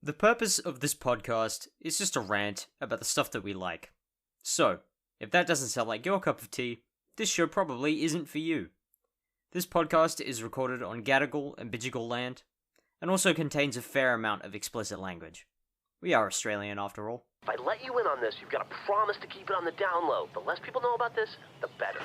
The purpose of this podcast is just a rant about the stuff that we like. So, if that doesn't sound like your cup of tea, this show probably isn't for you. This podcast is recorded on Gadigal and Bidjigal land, and also contains a fair amount of explicit language. We are Australian after all. If I let you in on this, you've got to promise to keep it on the down low. The less people know about this, the better.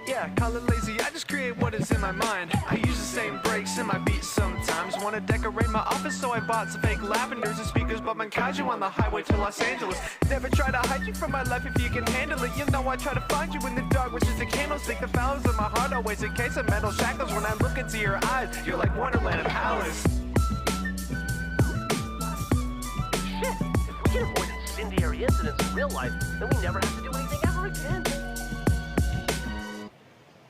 Yeah, call it lazy, I just create what is in my mind. I use the same breaks in my beats sometimes. Wanna decorate my office, so I bought some fake lavenders and speakers, but Mankaiju on the highway to Los Angeles. Never try to hide you from my life if you can handle it. You know I try to find you in the dark, which is the candlestick. The flowers of my heart always encase in metal shackles. When I look into your eyes, you're like Wonderland and Alice. Shit, if we can avoid incendiary incidents in real life, then we never have to do anything ever again.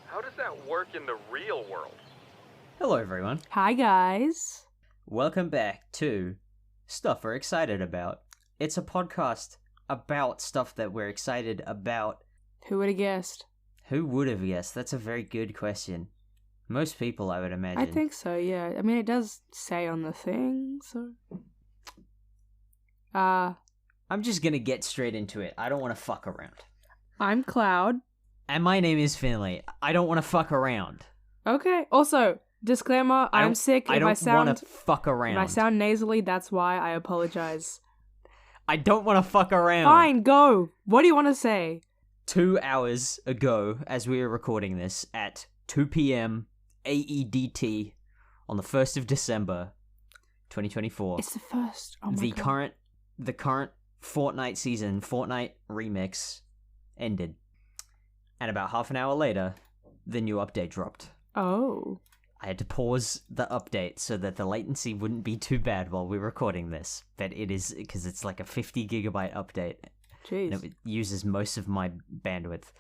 How does that work in the real world? Hello everyone. Hi guys. Welcome back to Stuff We're Excited About. It's a podcast about stuff that we're excited about. Who would have guessed? Who would have guessed? That's a very good question. Most people, I would imagine. I think so, yeah. I mean, it does say on the thing, so... I'm just gonna get straight into it. I don't want to fuck around. I'm Cloud. And my name is Finley. I don't want to fuck around. Okay. Also, disclaimer, I'm sick. I don't want to fuck If around. I sound nasally, that's why. I apologize. I don't want to fuck around. Fine, go. What do you want to say? 2 hours ago, as we were recording this, at 2 p.m. AEDT on the 1st of December, 2024. It's the first. Oh my God. The current Fortnite remix ended. And about half an hour later, the new update dropped. Oh. I had to pause the update so that the latency wouldn't be too bad while we're recording this. But it is, because it's like a 50 gigabyte update. Jeez. And it uses most of my bandwidth.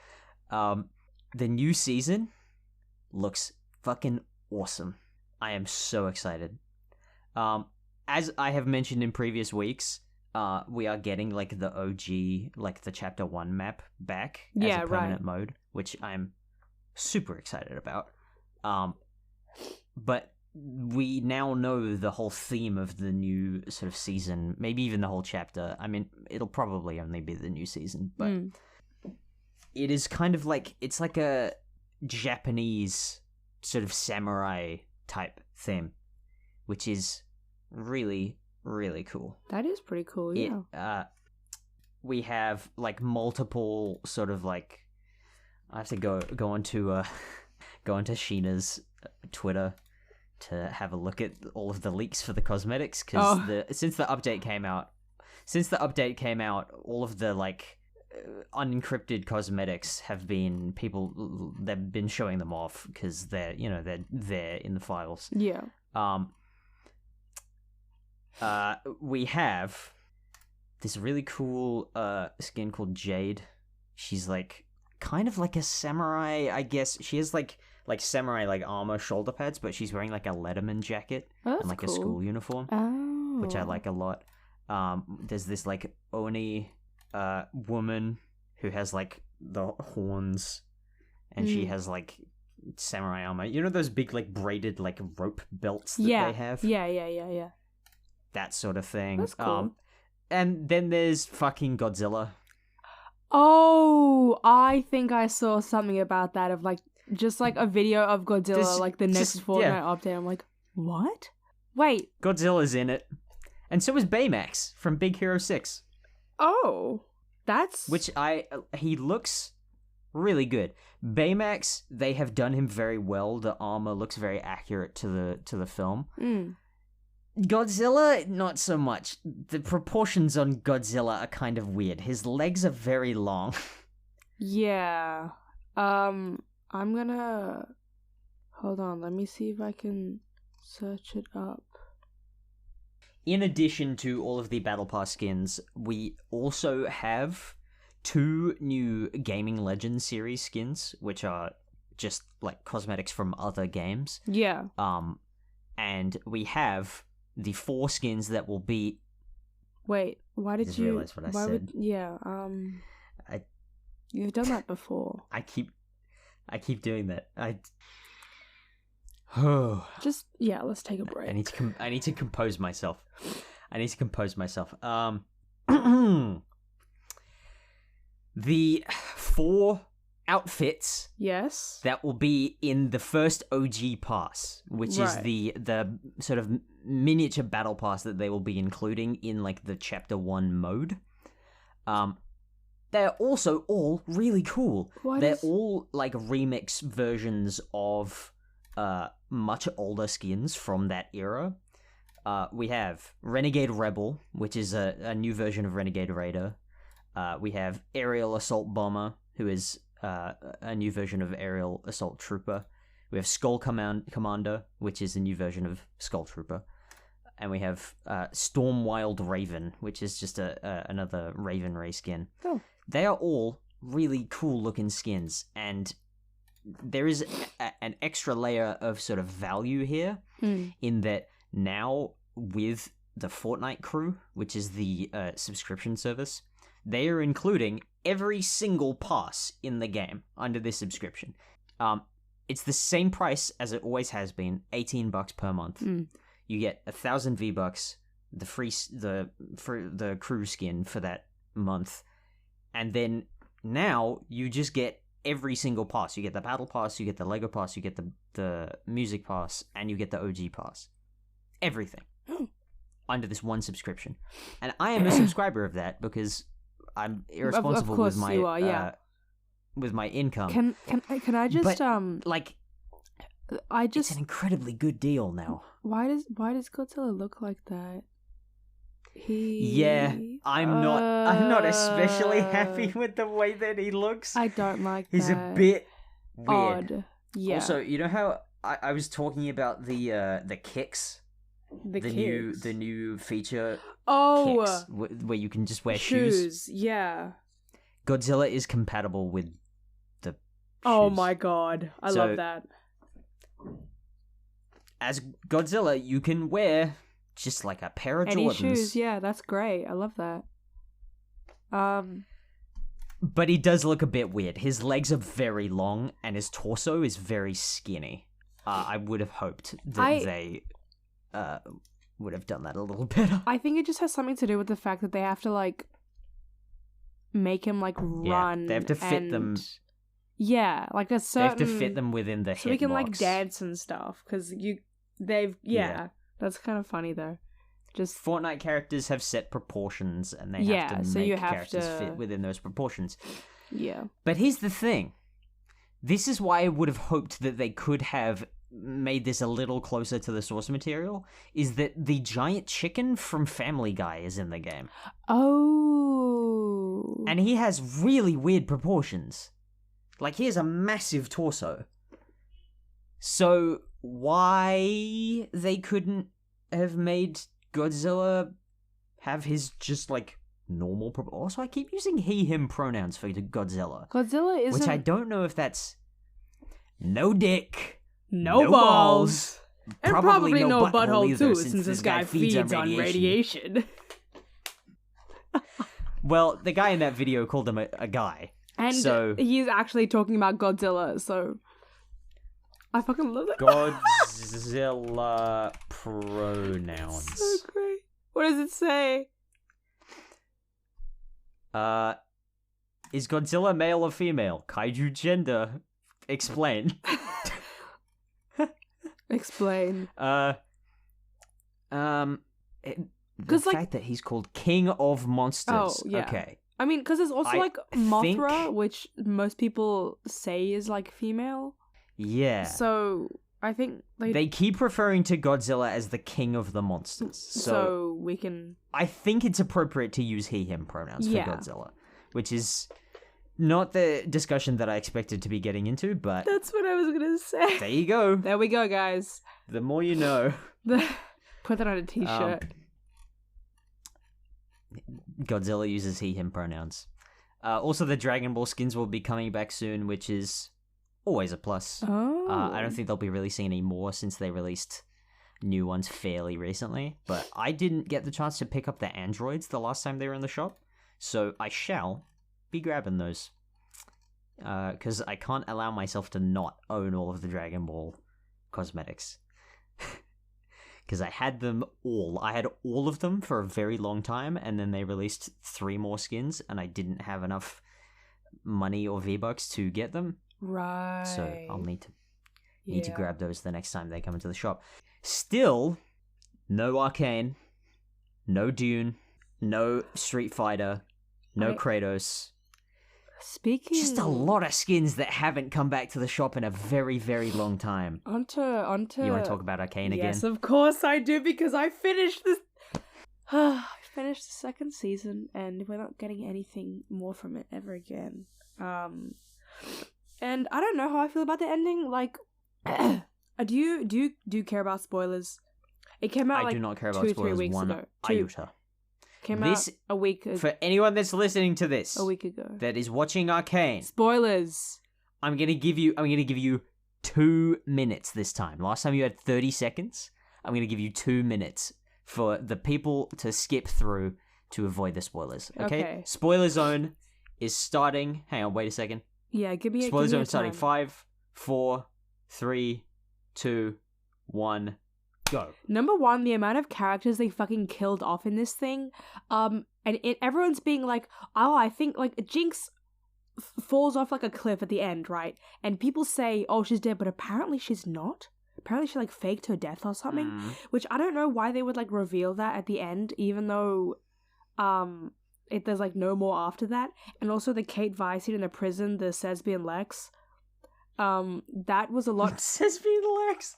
The new season looks fucking awesome. I am so excited. As I have mentioned in previous weeks, we are getting like the OG, like the chapter 1 map back as a permanent mode, which I'm super excited about. But we now know the whole theme of the new sort of season, maybe even the whole chapter. I mean, it'll probably only be the new season, but it is kind of like, it's like a Japanese sort of samurai type theme, which is really, really cool. That is pretty cool, yeah. We have like multiple sort of like, I have to go onto Sheena's Twitter to have a look at all of the leaks for the cosmetics, because since the update came out, all of the like unencrypted cosmetics have been they've been showing them off because they're there in the files. Yeah. We have this really cool skin called Jade. She's like kind of like a samurai, I guess. She has like samurai like armor shoulder pads, but she's wearing like a Letterman jacket and like cool. a school uniform, which I like a lot. There's this like Oni woman who has like the horns, and she has like samurai armor. You know those big like braided like rope belts that they have? Yeah. That sort of thing. That's cool. And then there's fucking Godzilla. Oh, I think I saw something about that, of like just like a video of Godzilla, like the next Fortnite update. I'm like, what? Wait. Godzilla's in it. And so is Baymax from Big Hero 6. Oh, that's... he looks really good. Baymax, they have done him very well. The armor looks very accurate to the film. Godzilla, not so much. The proportions on Godzilla are kind of weird. His legs are very long. Yeah. I'm gonna... Hold on, let me see if I can search it up. In addition to all of the Battle Pass skins, we also have 2 new Gaming Legends series skins, which are just like cosmetics from other games. Yeah. And we have the 4 skins that will be... Wait, why did I just you... realized what I said. Yeah, You've done that before. I keep doing that. Oh. Just let's take a break. I need to compose myself. The 4 outfits Yes. that will be in the first OG pass, which is Right. the sort of miniature battle pass that they will be including in like the chapter 1 mode. They're also all really cool. They're all like remix versions of much older skins from that era. We have Renegade Rebel, which is a new version of Renegade Raider. We have Aerial Assault Bomber, who is a new version of Aerial Assault Trooper. We have Skull Commander, which is a new version of Skull Trooper. And we have Storm Wild Raven, which is just another Raven Ray skin. Oh. They are all really cool looking skins, and there is an extra layer of sort of value here in that now with the Fortnite crew, which is the subscription service, they are including every single pass in the game under this subscription. It's the same price as it always has been, $18 per month. You get 1,000 V-Bucks, the crew skin for that month, and then now you just get every single pass. You get the battle pass, you get the Lego pass, you get the music pass, and you get the OG pass. Everything under this one subscription, and I am a subscriber of that because I'm irresponsible with my you are, with my income. Can I just But, like, it's an incredibly good deal now. Why does Godzilla look like that? I'm not especially happy with the way that he looks. I don't like He's that. a bit weird. Odd. Yeah. Also, you know how I was talking about the kicks? The kicks. new feature Oh, kicks where you can just wear shoes. Yeah. Godzilla is compatible with the Oh shoes. my god. I love that. As Godzilla, you can wear just like a pair of Any Jordans. shoes, yeah, that's great. I love that. But he does look a bit weird. His legs are very long and his torso is very skinny. I would have hoped that they would have done that a little better. I think it just has something to do with the fact that they have to like make him like run. Yeah, they have to fit them. Yeah, like a certain. They have to fit them within the so he can hitbox. like dance and stuff because that's kind of funny though. Just Fortnite characters have set proportions and they have to make characters fit within those proportions. Yeah. But here's the thing. This is why I would have hoped that they could have made this a little closer to the source material, is that the giant chicken from Family Guy is in the game. Oh. And he has really weird proportions. Like, he has a massive torso. So, why they couldn't have made Godzilla have his just, like, normal... Also, I keep using he, him pronouns for Godzilla. Godzilla isn't... Which I don't know if that's... No dick. No balls. And probably no butthole either, too, since this guy feeds on radiation. Well, the guy in that video called him a guy. And so... he's actually talking about Godzilla, so... I fucking love that. Godzilla pronouns. So great. What does it say? Is Godzilla male or female? Kaiju gender. Explain. Explain. The fact that he's called King of Monsters. Oh, yeah. Okay. I mean, because there's also like Mothra, think... which most people say is like female. Yeah. So I think they keep referring to Godzilla as the king of the monsters. So we can... I think it's appropriate to use he, him pronouns for Godzilla, which is not the discussion that I expected to be getting into, but... That's what I was going to say. There you go. There we go, guys. The more you know. Put that on a t-shirt. Godzilla uses he, him pronouns. Also, the Dragon Ball skins will be coming back soon, which is always a plus. Oh. I don't think they'll be releasing any more since they released new ones fairly recently. But I didn't get the chance to pick up the androids the last time they were in the shop, so I shall be grabbing those. because I can't allow myself to not own all of the Dragon Ball cosmetics. Because I had them all. I had all of them for a very long time, and then they released 3 more skins, and I didn't have enough money or V-Bucks to get them. Right. So I'll need to grab those the next time they come into the shop. Still, no Arcane, no Dune, no Street Fighter, no Kratos. Speaking... Just a lot of skins that haven't come back to the shop in a very, very long time. Onto... You want to talk about Arcane again? Yes, of course I do, because I finished this... I finished the 2nd season, and we're not getting anything more from it ever again. And I don't know how I feel about the ending. Like, do you care about spoilers? It came out I do not care about 2-3 spoilers weeks one ago. iota. Came out a week ago. For anyone that's listening to this, A week ago. that is watching Arcane, Spoilers. I'm gonna give you 2 minutes this time. Last time you had 30 seconds. I'm gonna give you 2 minutes for the people to skip through to avoid the spoilers. Okay. Spoiler zone is starting. Hang on, wait a second. Yeah, give me a Spoiler zone time. starting 5, 4, 3, 2, 1. Go. Number 1, the amount of characters they fucking killed off in this thing, and everyone's being like, oh, I think, like, Jinx falls off, like, a cliff at the end, right? And people say, oh, she's dead, but apparently she's not. Apparently she, like, faked her death or something, which I don't know why they would, like, reveal that at the end, even though, there's, like, no more after that. And also the Kate Vi scene in the prison, the Sesbian Lex, that was a lot. Sesbian Lex.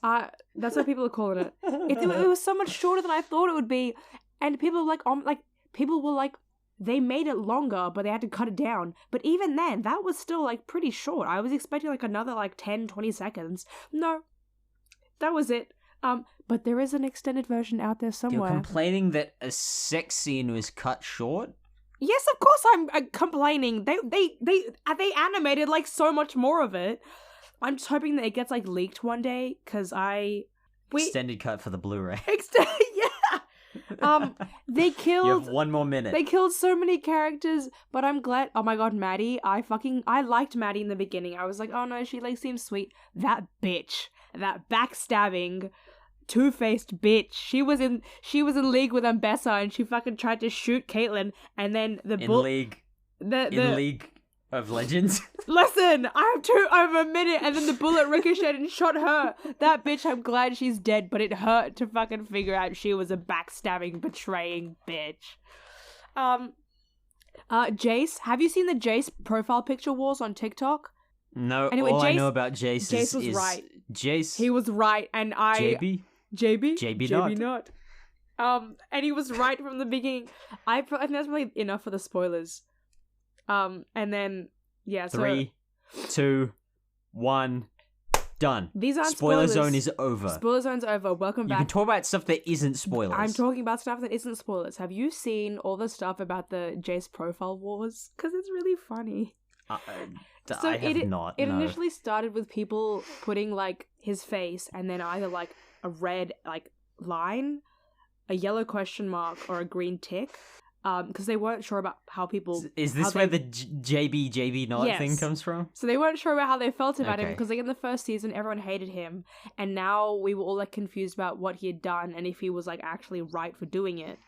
That's what people are calling it. It was so much shorter than I thought it would be, and people were like, they made it longer, but they had to cut it down. But even then, that was still like pretty short. I was expecting like another like 10-20 seconds. No, that was it. But there is an extended version out there somewhere. You're complaining that a sex scene was cut short? Yes, of course I'm complaining. They animated like so much more of it. I'm just hoping that it gets like leaked one day, because extended cut for the Blu-ray. Yeah. They killed. You have 1 more minute. They killed so many characters, but I'm glad. Oh my god, Maddie! I liked Maddie in the beginning. I was like, oh no, she like seems sweet. That bitch, that backstabbing, two-faced bitch. She was in league with Ambessa, and she fucking tried to shoot Caitlyn, and then League of Legends. Listen, I have a minute, and then the bullet ricocheted and shot her. That bitch, I'm glad she's dead, but it hurt to fucking figure out she was a backstabbing, betraying bitch. Jace, have you seen the Jace profile picture wars on TikTok? No, anyway, all I know about Jace was right. Jace. He was right, and JB not. And he was right from the beginning. I think that's probably enough for the spoilers. And then, yeah, 3, 2, 1, done. These aren't Spoiler spoilers. zone is over. Spoiler zone's over. Welcome back. You can talk about stuff that isn't spoilers. I'm talking about stuff that isn't spoilers. Have you seen all the stuff about the Jace profile wars? Because it's really funny. So I have not. It initially started with people putting, like, his face and then either, like, a red, like, line, a yellow question mark, or a green tick. Because they weren't sure about how people... Is this where the JB not thing comes from? So they weren't sure about how they felt about him, because like in the first season, everyone hated him, and now we were all like confused about what he had done and if he was like actually right for doing it.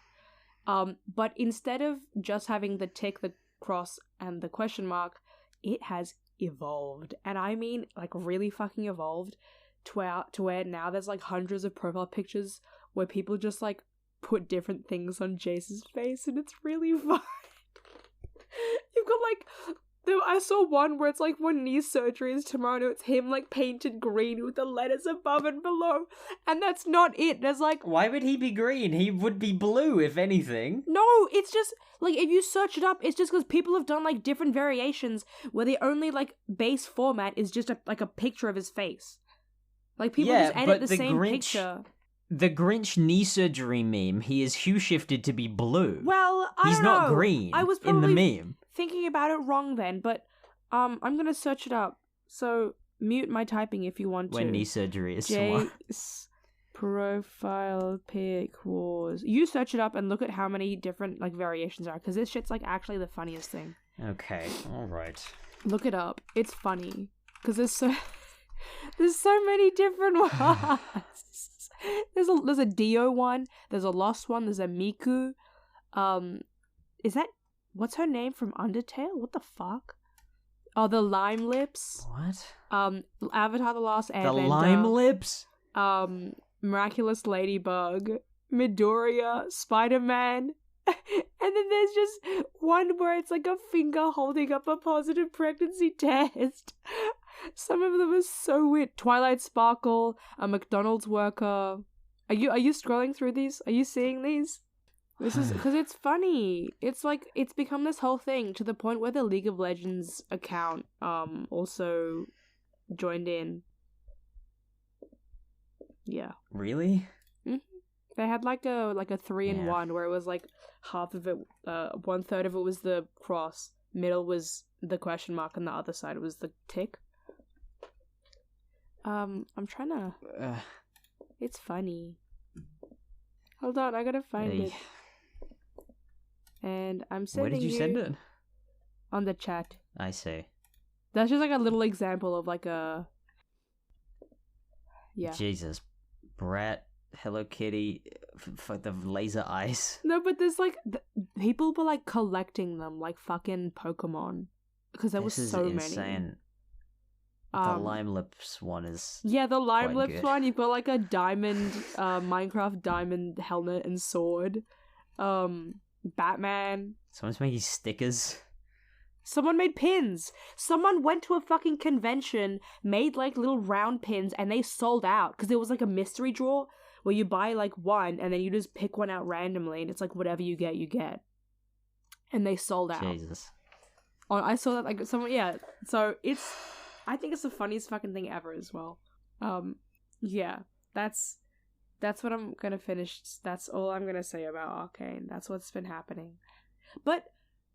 But instead of just having the tick, the cross, and the question mark, it has evolved. And I mean, like, really fucking evolved to where now there's like hundreds of profile pictures where people just like put different things on Jace's face, and it's really fun. You've got like, I saw one where it's like when knee surgery is tomorrow, it's him like painted green with the letters above and below, and that's not it. There's like, why would he be green? He would be blue, if anything. No, it's just like, if you search it up, it's just because people have done like different variations where the only like base format is just like a picture of his face. Like people just edit the same picture. The Grinch knee surgery meme, he is hue shifted to be blue. Well, He's not green I was in the meme. Thinking about it wrong then, but I'm gonna search it up. So mute my typing if you want to. When knee surgery is tomorrow. Jace profile pic wars. You search it up and look at how many different like variations are, because this shit's like actually the funniest thing. Okay, all right. Look it up. It's funny because there's so many different ones. There's a Dio one. There's a Lost one. There's a Miku. Is that what's her name from Undertale? What the fuck? Oh, the Lime Lips. What? Avatar: The Last Airbender. The Lime Lips? Miraculous Ladybug, Midoriya, Spider-Man. And then there's just one where it's like a finger holding up a positive pregnancy test. Some of them are so weird. Twilight Sparkle, a McDonald's worker. Are you scrolling through these? Are you seeing these? This is because it's funny. It's like it's become this whole thing to the point where the League of Legends account also joined in. Yeah. Really? Mm-hmm. They had like a 3-in-1 where it was like half of it, 1/3 of it was the cross, middle was the question mark, and the other side was the tick. I'm trying to. It's funny. Hold on, I gotta find it. And I'm sending. Where did you send it? On the chat. I see. That's just like a little example of like a. Yeah. Jesus, Brat, Hello Kitty, fuck the laser eyes. No, but there's like people were like collecting them like fucking Pokemon because there was so insane. many. The Lime Lips one is the Lime quite Lips good. one. You've got like a diamond, Minecraft diamond helmet and sword. Batman. Someone's making stickers. Someone made pins. Someone went to a fucking convention, made like little round pins, and they sold out because it was like a mystery draw where you buy like one and then you just pick one out randomly, and it's like whatever you get, you get. And they sold out. Jesus. Oh, I saw that like someone. Yeah. So it's. I think it's the funniest fucking thing ever as well. Yeah. That's what I'm gonna finish. That's all I'm gonna say about Arcane. That's what's been happening. But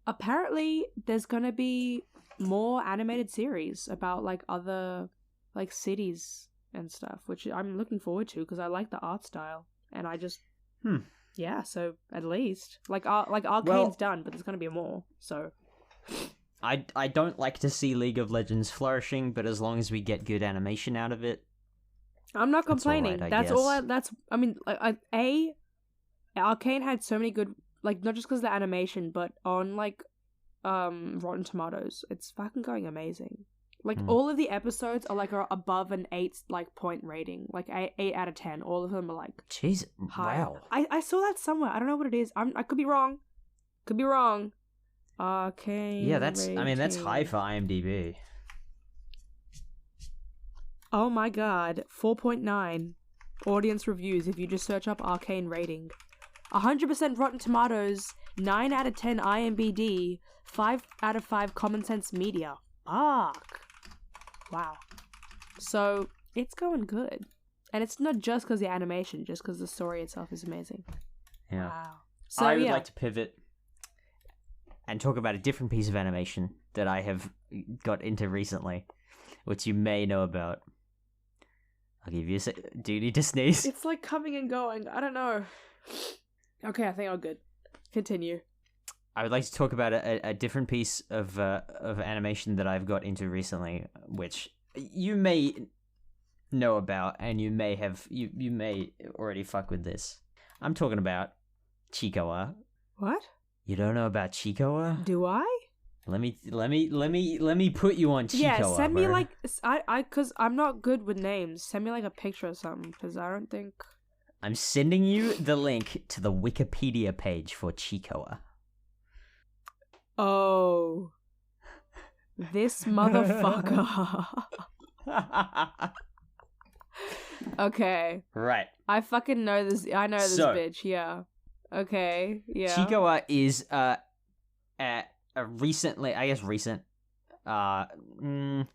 apparently there's gonna be more animated series about like other like cities and stuff, which I'm looking forward to because I like the art style, and I just yeah. So at least like Arcane's done, but there's gonna be more. So I don't like to see League of Legends flourishing, but as long as we get good animation out of it, I'm not complaining. that's all right, That's I mean, Arcane had so many good, like, not just because of the animation, but on like Rotten Tomatoes, it's fucking going amazing. Like all of the episodes are like above an 8 like point rating, like 8 out of 10. All of them are like jeez, high. wow. I saw that somewhere. I don't know what it is. I could be wrong. Could be wrong. Arcane. Yeah, that's rating. high for IMDb. Oh my god, 4.9 audience reviews if you just search up Arcane rating. 100% Rotten Tomatoes, 9 out of 10 IMDb, 5 out of 5 Common Sense Media. Fuck. Wow. So, it's going good. And it's not just because the animation, just because the story itself is amazing. Yeah. Wow. So, I would like to pivot and talk about a different piece of animation that I have got into recently, which you may know about. I'll give you a sec. Do you need to sneeze? It's like coming and going. I don't know. Okay, I think I'm good. Continue. I would like to talk about a different piece of animation that I've got into recently, which you may know about, and you may already fuck with this. I'm talking about Chiikawa. What? You don't know about Chiikawa? Do I? Let me put you on Chiikawa. Yeah, send me bro. like cause I'm not good with names. Send me like a picture or something, cause I don't think. I'm sending you the link to the Wikipedia page for Chiikawa. Oh, this motherfucker. Okay. Right. I fucking know this. I know this bitch. Yeah. Okay. Yeah. Chiikawa is recently, I guess recent. The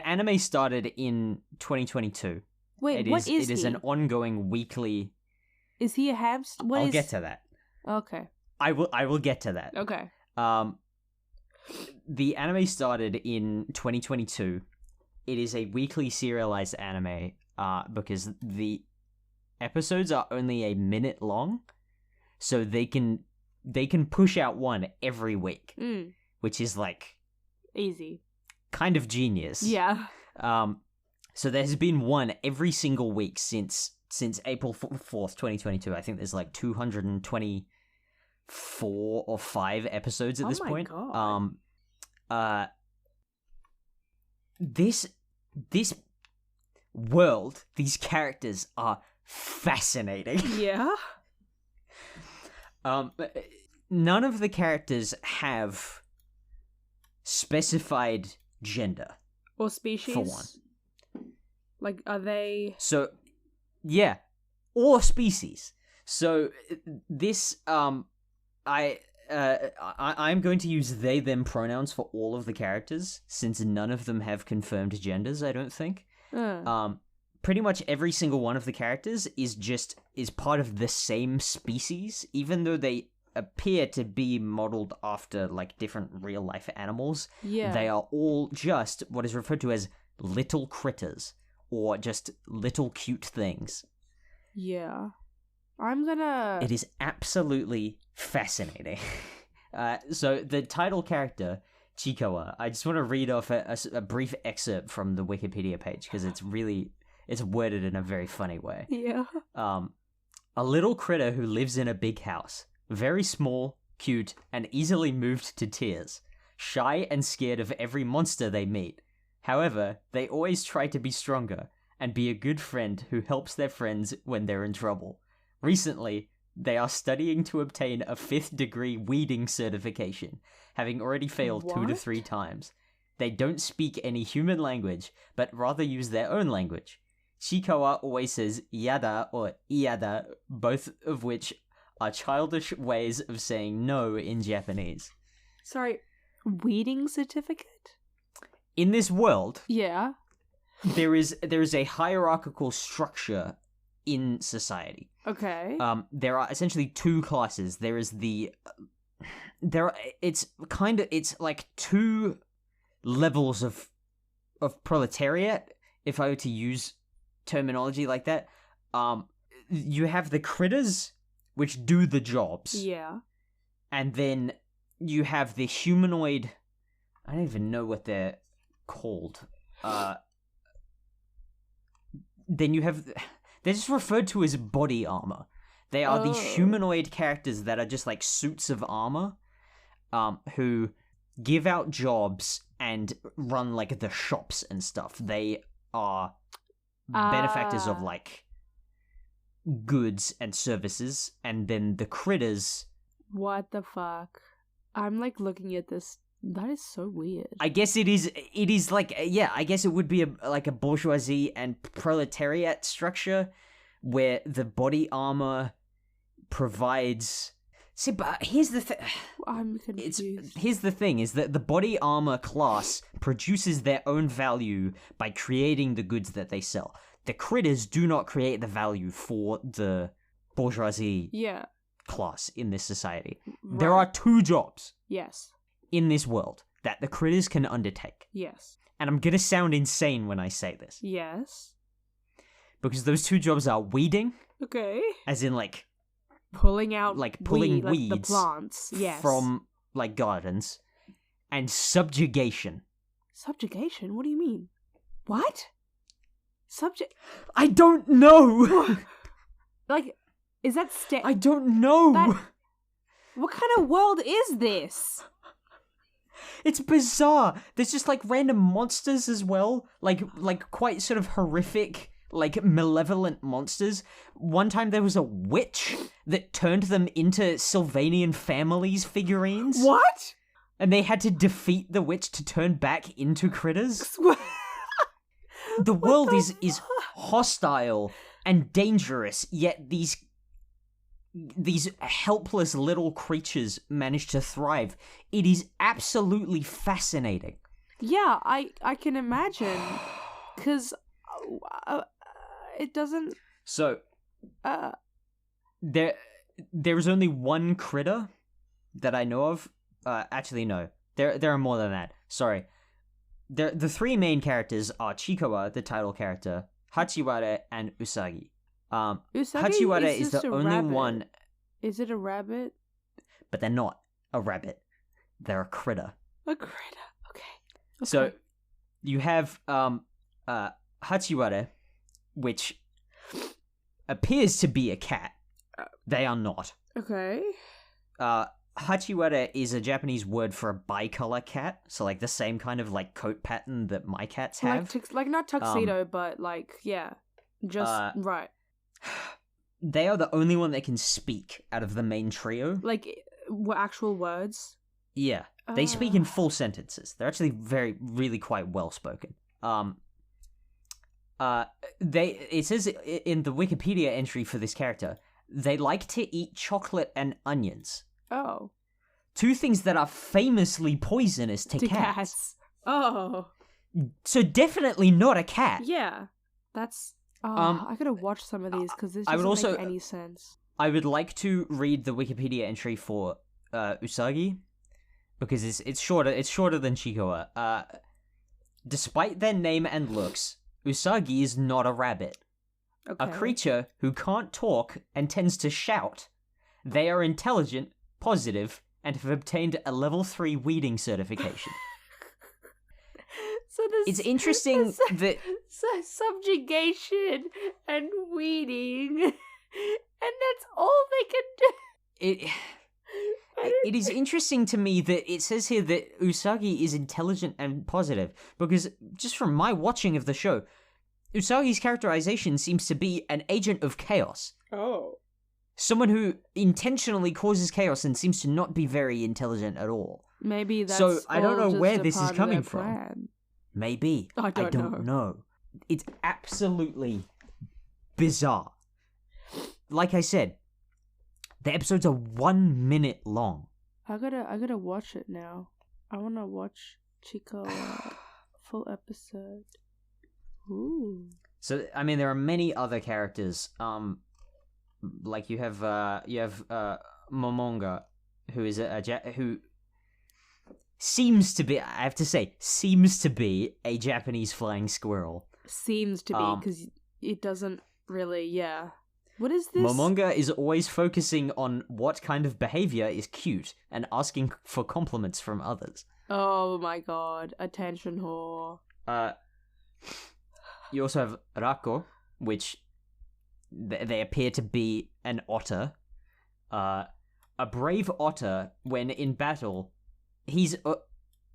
anime started in 2022. Wait, what is he? It is an ongoing weekly. Is he a hamster? I'll get to that. Okay. I will get to that. Okay. The anime started in 2022. It is a weekly serialized anime. Because the episodes are only a minute long, so they can push out one every week, which is like easy. kind of genius. Yeah. So there's been one every single week since April 4th, 2022. I think there's like 224 or 5 episodes at this point. God. This world, these characters are fascinating. Yeah. None of the characters have specified gender. Or species. For one. Like, are they... So, yeah. Or species. So, this, I'm going to use they, them pronouns for all of the characters, since none of them have confirmed genders, I don't think. Pretty much every single one of the characters is part of the same species, even though they appear to be modeled after, like, different real-life animals. Yeah. They are all just what is referred to as little critters, or just little cute things. Yeah. I'm gonna... It is absolutely fascinating. So the title character, Chikawa, I just want to read off a brief excerpt from the Wikipedia page, because it's worded in a very funny way. Yeah. A little critter who lives in a big house. Very small, cute, and easily moved to tears. Shy and scared of every monster they meet. However, they always try to be stronger and be a good friend who helps their friends when they're in trouble. Recently, they are studying to obtain a 5th degree weeding certification, having already failed 2 to 3 times. They don't speak any human language, but rather use their own language. Chikawa always says yada or iada, both of which are childish ways of saying no in Japanese. Sorry, weeding certificate? In this world, Yeah. there is a hierarchical structure in society. Okay. There are essentially 2 classes. There is it's like 2 levels of proletariat, if I were to use terminology like that. You have the critters, which do the jobs. Yeah. And then you have the humanoid... I don't even know what they're called. Then you have... They're just referred to as body armor. They are the humanoid characters that are just like suits of armor, who give out jobs and run like the shops and stuff. They are benefactors of like goods and services, and then the critters... What the fuck? I'm like looking at this. That is so weird. I guess it is like, yeah, I guess it would be like a bourgeoisie and proletariat structure where the body armor provides... See, but here's the thing. I'm confused. Here's the thing, is that the body armor class produces their own value by creating the goods that they sell. The critters do not create the value for the bourgeoisie class in this society. Right. There are 2 jobs Yes. in this world that the critters can undertake. Yes. And I'm gonna sound insane when I say this. Yes. Because those 2 jobs are weeding, Okay. as in like Pulling out pulling like the weeds plants. Yes. from like gardens, and subjugation. Subjugation? What do you mean? What? I don't know. Like, is that I don't know. What kind of world is this? It's bizarre. There's just like random monsters as well, like quite sort of horrific, like malevolent monsters. One time there was a witch that turned them into Sylvanian families figurines. What? And they had to defeat the witch to turn back into critters. The world is hostile and dangerous, yet these helpless little creatures manage to thrive. It is absolutely fascinating. Yeah, I can imagine, because it doesn't... So, there's only one critter that I know of. Actually, no. There are more than that. Sorry. The 3 main characters are Chikawa, the title character, Hachiwara, and Usagi. Usagi Hachiwara is the only rabbit. one... Is it a rabbit? But they're not a rabbit. They're a critter. A critter. Okay. So, you have Hachiwara, which appears to be a cat. They are not. Okay. Hachiwara is a Japanese word for a bicolor cat, so like the same kind of like coat pattern that my cats have. Like not tuxedo, but like just right. They are the only one that can speak out of the main trio. Like actual words. Yeah, they speak in full sentences. They're actually really quite well spoken. It says in the Wikipedia entry for this character, they like to eat chocolate and onions. Oh. Two things that are famously poisonous to cats. Oh. So definitely not a cat. Yeah. That's... I gotta watch some of these, because this doesn't make any sense. I would like to read the Wikipedia entry for Usagi, because it's shorter than Chikawa. Despite their name and looks, Usagi is not a rabbit. Okay. A creature who can't talk and tends to shout. They are intelligent, positive, and have obtained a level 3 weeding certification. So it's interesting that... subjugation and weeding, and that's all they can do. It is interesting to me that it says here that Usagi is intelligent and positive, because just from my watching of the show, Usagi's characterization seems to be an agent of chaos. Oh. Someone who intentionally causes chaos and seems to not be very intelligent at all. Maybe that's so I don't know just where a this is part of coming their from. plan. Maybe. I don't know. It's absolutely bizarre. Like I said, the episodes are 1 minute long. I gotta watch it now. I wanna watch Chico full episode. Ooh. So I mean, there are many other characters. Like you have Momonga, who is who seems to be, I have to say, seems to be a Japanese flying squirrel. Seems to be, because it doesn't really, yeah. What is this? Momonga is always focusing on what kind of behavior is cute and asking for compliments from others. Oh my god, attention whore. You also have Rako, which they appear to be an otter. A brave otter, when in battle, he's...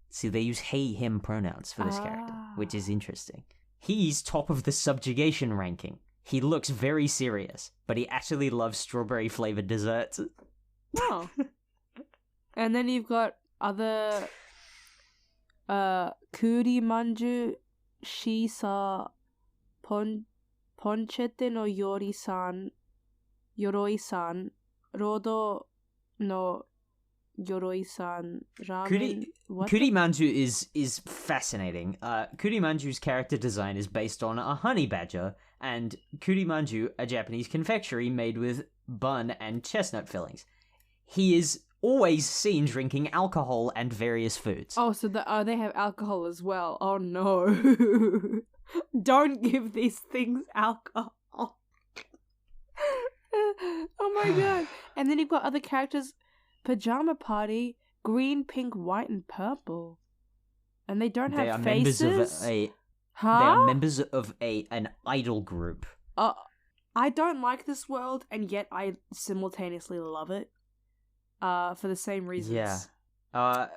see, they use he, him pronouns for this character, which is interesting. He's top of the subjugation ranking. He looks very serious, but he actually loves strawberry-flavored desserts. Oh. And then you've got other... Kuri manju shisa ponchete no yoroi-san, rodo no yoroi-san, ramen... Kuri manju is fascinating. Kuri manju's character design is based on a honey badger, and kuri manju, a Japanese confectionery made with bun and chestnut fillings. He is always seen drinking alcohol and various foods. Oh, so they have alcohol as well. Oh no. Don't give these things alcohol. Oh my god. And then you've got other characters. Pajama party, green, pink, white, and purple. And they don't have faces? They are members of an idol group. I don't like this world, and yet I simultaneously love it. For the same reasons. Yeah.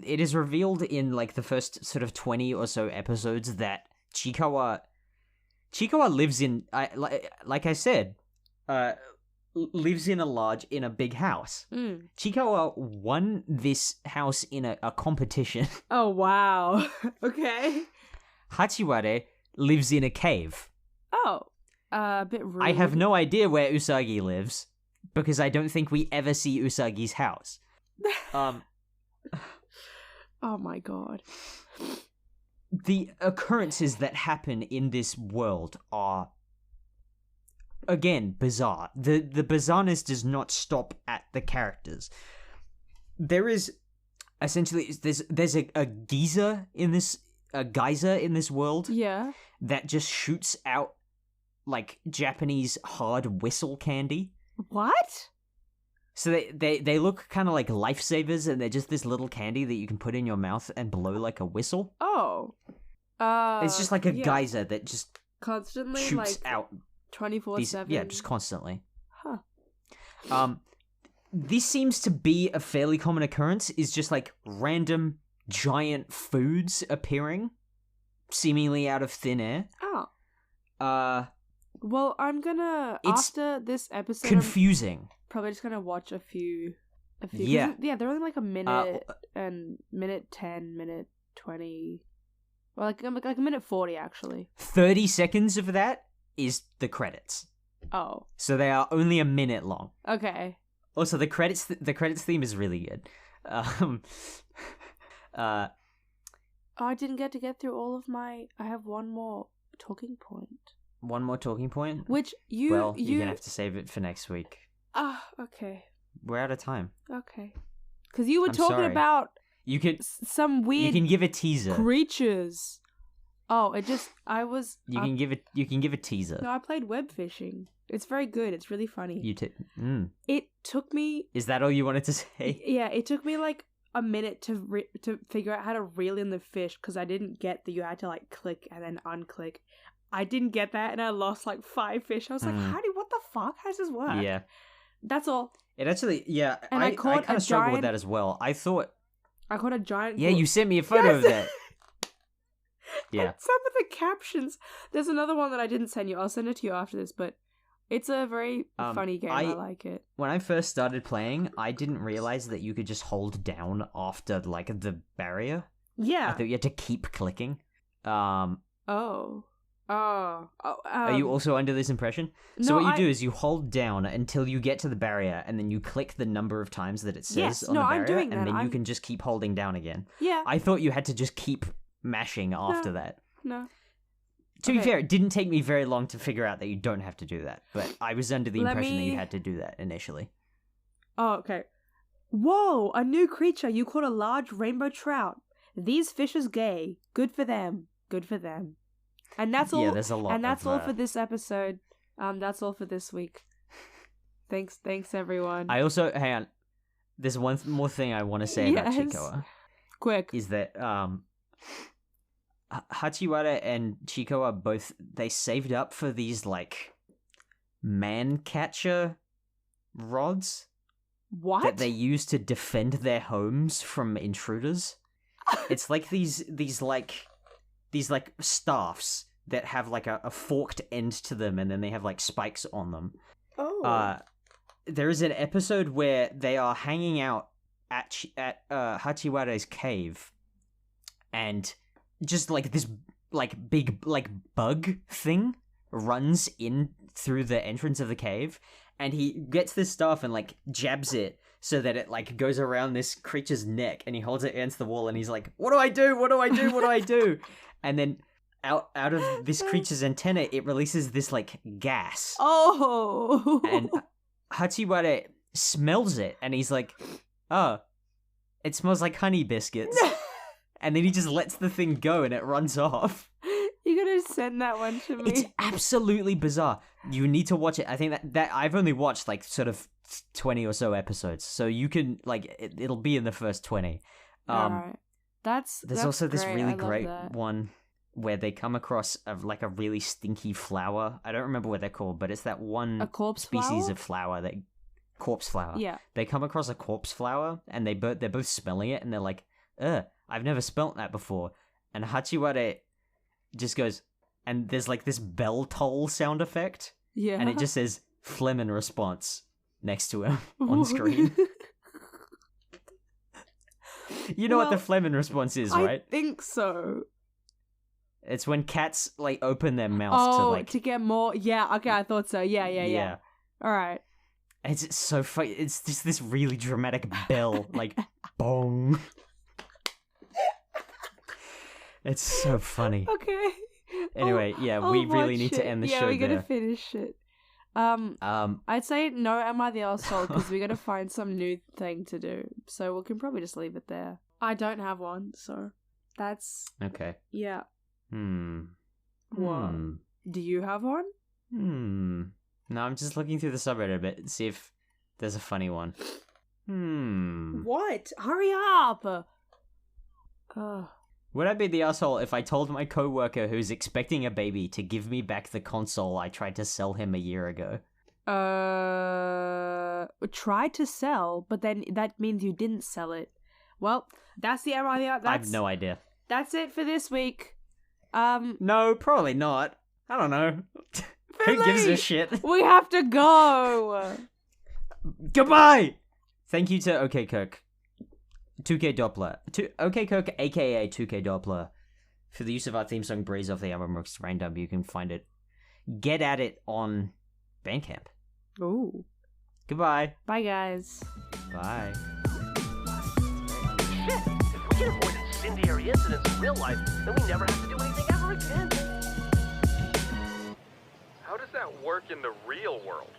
It is revealed in like the first sort of 20 or so episodes that Chikawa lives in, like I said, lives in a big house. Chikawa won this house in a competition. Oh wow. Okay. Hachiware lives in a cave. Oh, a bit rude. I have no idea where Usagi lives, because I don't think we ever see Usagi's house. Oh my god. The occurrences that happen in this world are, again, bizarre. The bizarreness does not stop at the characters. There is essentially there's a geyser in this world. Yeah. That just shoots out like Japanese hard whistle candy. What? So they look kind of like lifesavers, and they're just this little candy that you can put in your mouth and blow like a whistle. Oh. It's just like a yeah. geyser that just Constantly, shoots like, out. 24/7. Yeah, just constantly. Huh. This seems to be a fairly common occurrence, is just like random giant foods appearing seemingly out of thin air. Oh. Well, I'm gonna, It's after this episode, confusing. I'm probably just gonna watch a few. Yeah. Yeah, they're only like a minute and minute 10, minute 20. Well, like a minute 40, actually. 30 seconds of that is the credits. Oh. So they are only a minute long. Okay. Also, the credits theme is really good. Oh, I didn't get through all of my... I have one more talking point. One more talking point? Which you're gonna have to save it for next week. Okay. We're out of time. Okay. Because you were I'm talking sorry. about You can some weird you can give a teaser. creatures. Oh, it just... I was... You can give a teaser. No, I played web fishing. It's very good. It's really funny. It took me... Is that all you wanted to say? Yeah, it took me like a minute to figure out how to reel in the fish because I didn't get that you had to like click and then unclick. I didn't get that and I lost like 5 fish. I was like, what the fuck? How does this work? Yeah. That's all. It actually, yeah, And I caught kind a of struggled with giant- that as well. I thought... I caught a giant... Yeah, you sent me a photo of that. Yeah. And some of the captions. There's another one that I didn't send you. I'll send it to you after this, but it's a very funny game. I like it. When I first started playing, I didn't realize that you could just hold down after like the barrier. Yeah. I thought you had to keep clicking. Oh. Are you also under this impression? So what you do is you hold down until you get to the barrier, and then you click the number of times that it says on the barrier, I'm doing and that. then you can just keep holding down again. Yeah. I thought you had to just keep mashing after that. No. To be fair, it didn't take me very long to figure out that you don't have to do that, but I was under the impression that you had to do that initially. Oh, okay. Whoa, a new creature. You caught a large rainbow trout. These fish is gay. Good for them. Good for them. And that's all. Yeah, there's a lot. And that's all for this episode. That's all for this week. Thanks, everyone. I also hang on. There's one more thing I want to say about Chikoa. Quick. Is that Hachiwara and Chikoa both, they saved up for these like man catcher rods. What? That they use to defend their homes from intruders. It's like these staffs that have like a forked end to them, and then they have like spikes on them. Oh. There is an episode where they are hanging out at Hachiwara's cave, and just like this like big like bug thing runs in through the entrance of the cave, and he gets this staff and like jabs it so that it like goes around this creature's neck, and he holds it against the wall, and he's like, what do I do? What do I do? What do I do? And then out of this creature's antenna, it releases this like gas. Oh. And Hachiwara smells it, and he's like, oh, it smells like honey biscuits. And then he just lets the thing go, and it runs off. You gotta send that one to me. It's absolutely bizarre. You need to watch it. I think that I've only watched like sort of 20 or so episodes, so you can like it'll be in the first 20. Alright. There's also this great. really I love great that. one where they come across like a really stinky flower. I don't remember what they're called, but it's that one A corpse species flower? of flower that corpse flower. Yeah. They come across a corpse flower, and they're both smelling it, and they're like, I've never smelt that before. And Hachiwara just goes, and there's like this bell toll sound effect. Yeah. And it just says phlegm in response next to him on screen. You know what the phlegm in response is, right? I think so. It's when cats like open their mouths to like to get more. Yeah, okay, I thought so. Yeah. All right. It's so funny. It's just this really dramatic bell, like bong. It's so funny. Okay. Anyway, yeah, I'll we really watch need to it. end the yeah, show we gotta there. finish it. I'd say no, am I the asshole? Because we gotta find some new thing to do. So we can probably just leave it there. I don't have one, so that's Okay. yeah. What? Do you have one? No, I'm just looking through the subreddit a bit, see if There's a funny one. What? Hurry up! Would I be the asshole if I told my coworker who's expecting a baby to give me back the console I tried to sell him a year ago? Tried to sell, but then that means you didn't sell it. Well, that's the MIA. I have no idea. That's it for this week. No, probably not. I don't know. Who gives a shit? We have to go. Goodbye! Thank you to OK Kirk. 2K Doppler. OK Kirk, aka 2K Doppler, for the use of our theme song Breeze off the album Rooks Random. You can find it. Get at it on Bandcamp. Ooh. Goodbye. Bye, guys. Bye. Shit! If we can avoid incendiary incidents in real life, then we never have to do anything ever again. How does that work in the real world?